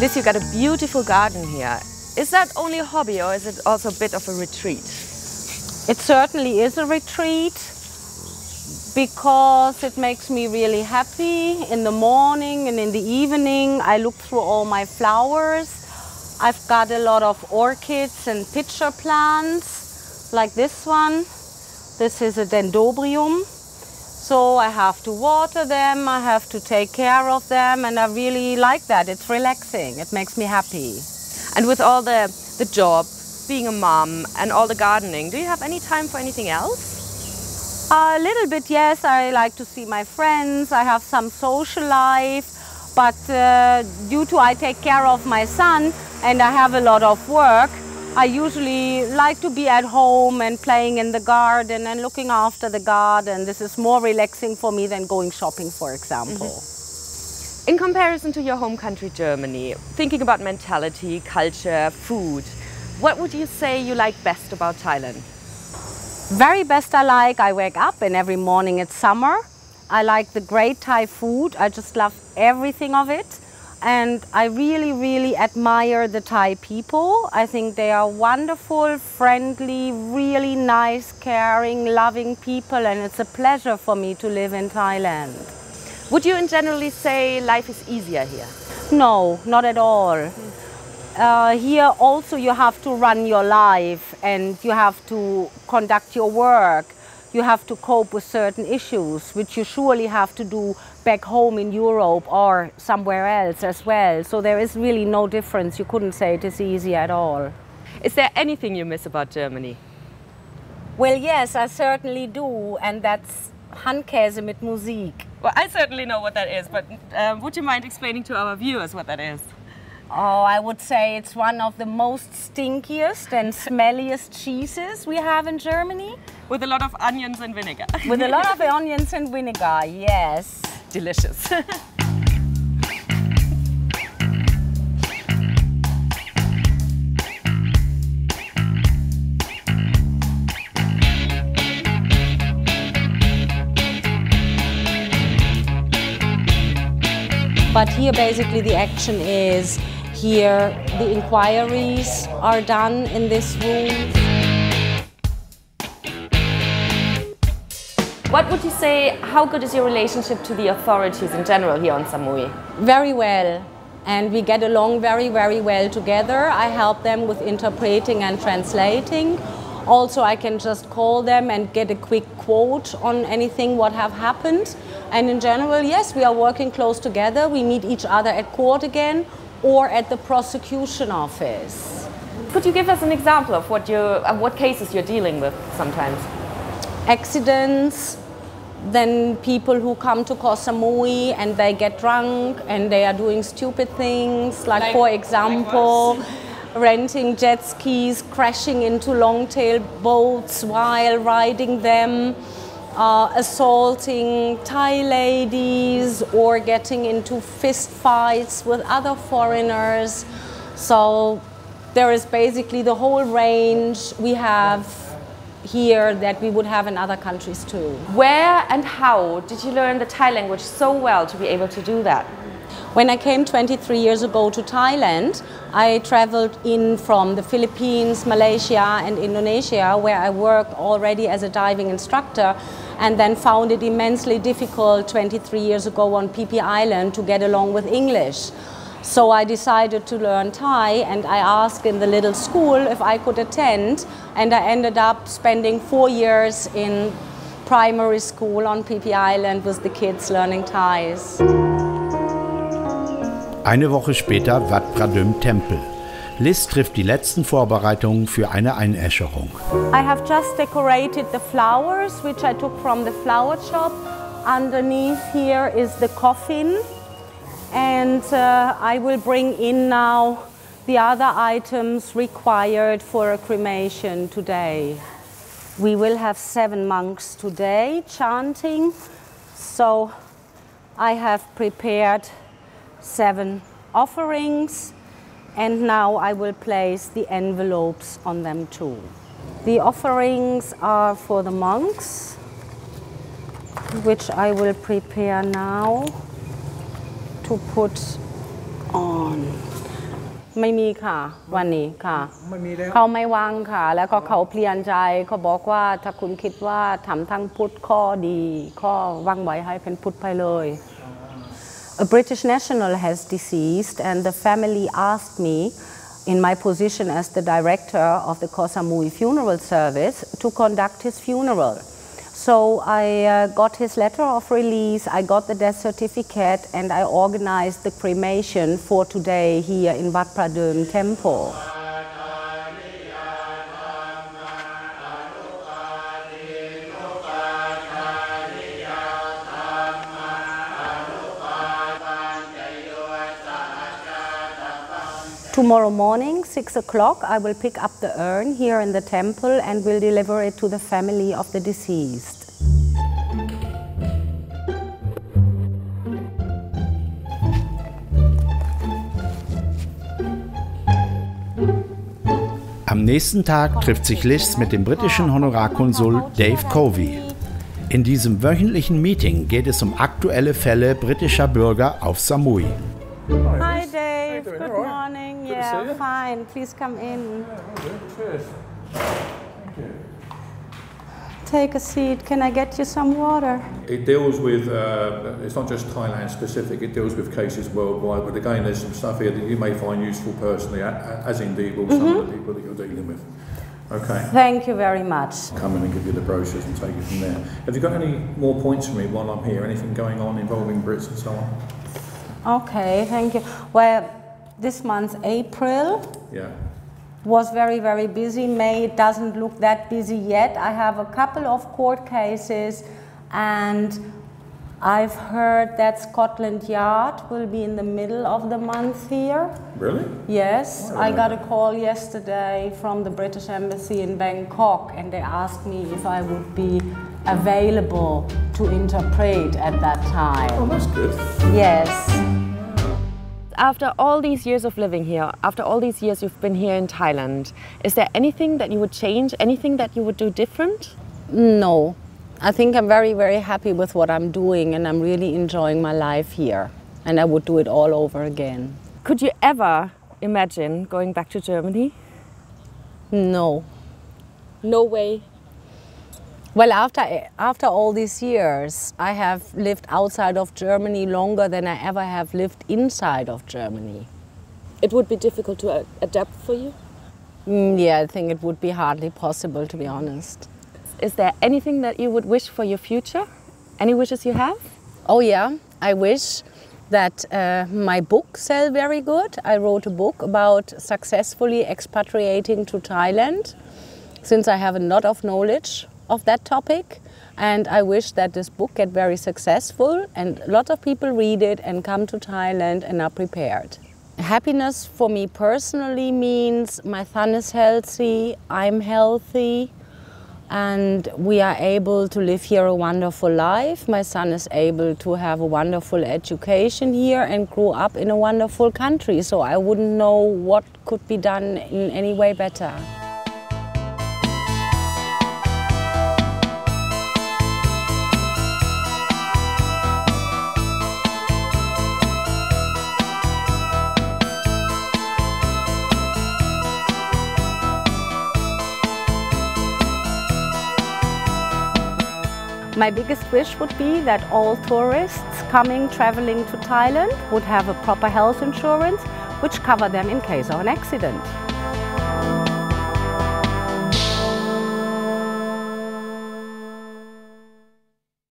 This, you got a beautiful garden here. Is that only a hobby or is it also a bit of a retreat? It certainly is a retreat because it makes me really happy. In the morning and in the evening I look through all my flowers. I've got a lot of orchids and pitcher plants like this one. This is a dendrobium. So I have to water them, I have to take care of them, and I really like that. It's relaxing, it makes me happy. And with all the job, being a mom, and all the gardening, do you have any time for anything else? A little bit, yes. I like to see my friends, I have some social life, but due to I take care of my son and I have a lot of work, I usually like to be at home and playing in the garden and looking after the garden. This is more relaxing for me than going shopping, for example. Mm-hmm. In comparison to your home country, Germany, thinking about mentality, culture, food, what would you say you like best about Thailand? Very best I wake up and every morning it's summer. I like the great Thai food. I just love everything of it. And I really, really admire the Thai people. I think they are wonderful, friendly, really nice, caring, loving people, and it's a pleasure for me to live in Thailand. Would you in generally say life is easier here? No, not at all. Here also you have to run your life and you have to conduct your work. You have to cope with certain issues, which you surely have to do back home in Europe or somewhere else as well. So there is really no difference. You couldn't say it is easy at all. Is there anything you miss about Germany? Well, yes, I certainly do, and that's Handkäse mit Musik. Well, I certainly know what that is, but would you mind explaining to our viewers what that is? Oh, I would say it's one of the most stinkiest and smelliest cheeses we have in Germany. With a lot of onions and vinegar. With a lot of onions and vinegar, yes. Delicious. But here basically the action is, here the inquiries are done in this room. What would you say, how good is your relationship to the authorities in general here on Samui? Very well, and we get along very, very well together. I help them with interpreting and translating. Also, I can just call them and get a quick quote on anything what have happened. And in general, yes, we are working close together. We meet each other at court again or at the prosecution office. Could you give us an example of what cases you're dealing with sometimes? Accidents, then people who come to Koh Samui and they get drunk and they are doing stupid things, like for example, renting jet skis, crashing into long-tail boats while riding them, assaulting Thai ladies or getting into fist fights with other foreigners. So there is basically the whole range we have here that we would have in other countries too. Where and how did you learn the Thai language so well to be able to do that? When I came 23 years ago to Thailand, I traveled in from the Philippines, Malaysia and Indonesia, where I worked already as a diving instructor, and then found it immensely difficult 23 years ago on Phi Phi Island to get along with English. So I decided to learn Thai, and I asked in the little school if I could attend, and I ended up spending 4 years in primary school on Phi Phi Island with the kids learning Thais. Eine Woche später Wat Phra Tempel. Liz trifft die letzten Vorbereitungen für eine Einäscherung. I have just decorated the flowers, which I took from the flower shop. Underneath here is the coffin. And I will bring in now the other items required for a cremation today. We will have 7 monks today chanting, so I have prepared 7 offerings, and now I will place the envelopes on them too. The offerings are for the monks, which I will prepare now to put on. ไม่มีค่ะวันนี้ค่ะ ไม่มีแล้ว เขาไม่ว่างค่ะแล้วก็เขาเปลี่ยนใจเขาบอกว่าถ้าคุณคิดว่าทำทั้งพุทธข้อดีข้อว่างไว้ให้เป็นพุทธไปเลย A British national has deceased and the family asked me in my position as the director of the Samui funeral service to conduct his funeral. So I got his letter of release, I got the death certificate, and I organized the cremation for today here in Wat Pradum Temple. Tomorrow morning, 6 o'clock, I will pick up the urn here in the temple and will deliver it to the family of the deceased. 'Am nächsten Tag trifft sich Liz mit dem britischen Honorarkonsul Dave Covey. In diesem wöchentlichen Meeting geht es um aktuelle Fälle britischer Bürger auf Samui. Hi Dave, good morning. Yeah, fine. Please come in. Cheers. Thank you. Take a seat. Can I get you some water? It deals with, it's not just Thailand specific, it deals with cases worldwide, but again there's some stuff here that you may find useful personally, as indeed will some of the people that you're dealing with. Okay. Thank you very much. Come in and give you the brochures and take it from there. Have you got any more points for me while I'm here? Anything going on involving Brits and so on? Okay, thank you. Well, this month, April, was very, very busy. May doesn't look that busy yet. I have a couple of court cases and I've heard that Scotland Yard will be in the middle of the month here. Really? Yes. I got a call yesterday from the British Embassy in Bangkok and they asked me if I would be available to interpret at that time. Oh, that's good. Yes. After all these years of living here, after all these years you've been here in Thailand, is there anything that you would change, anything that you would do different? No. I think I'm very, very happy with what I'm doing and I'm really enjoying my life here. And I would do it all over again. Could you ever imagine going back to Germany? No. No way. Well, after all these years, I have lived outside of Germany longer than I ever have lived inside of Germany. It would be difficult to adapt for you? Yeah, I think it would be hardly possible, to be honest. Is there anything that you would wish for your future? Any wishes you have? Oh yeah, I wish that my book sell very good. I wrote a book about successfully expatriating to Thailand, since I have a lot of knowledge of that topic, and I wish that this book get very successful and a lot of people read it and come to Thailand and are prepared. Happiness for me personally means my son is healthy, I'm healthy, and we are able to live here a wonderful life. My son is able to have a wonderful education here and grow up in a wonderful country, so I wouldn't know what could be done in any way better. My biggest wish would be that all tourists traveling to Thailand would have a proper health insurance which cover them in case of an accident.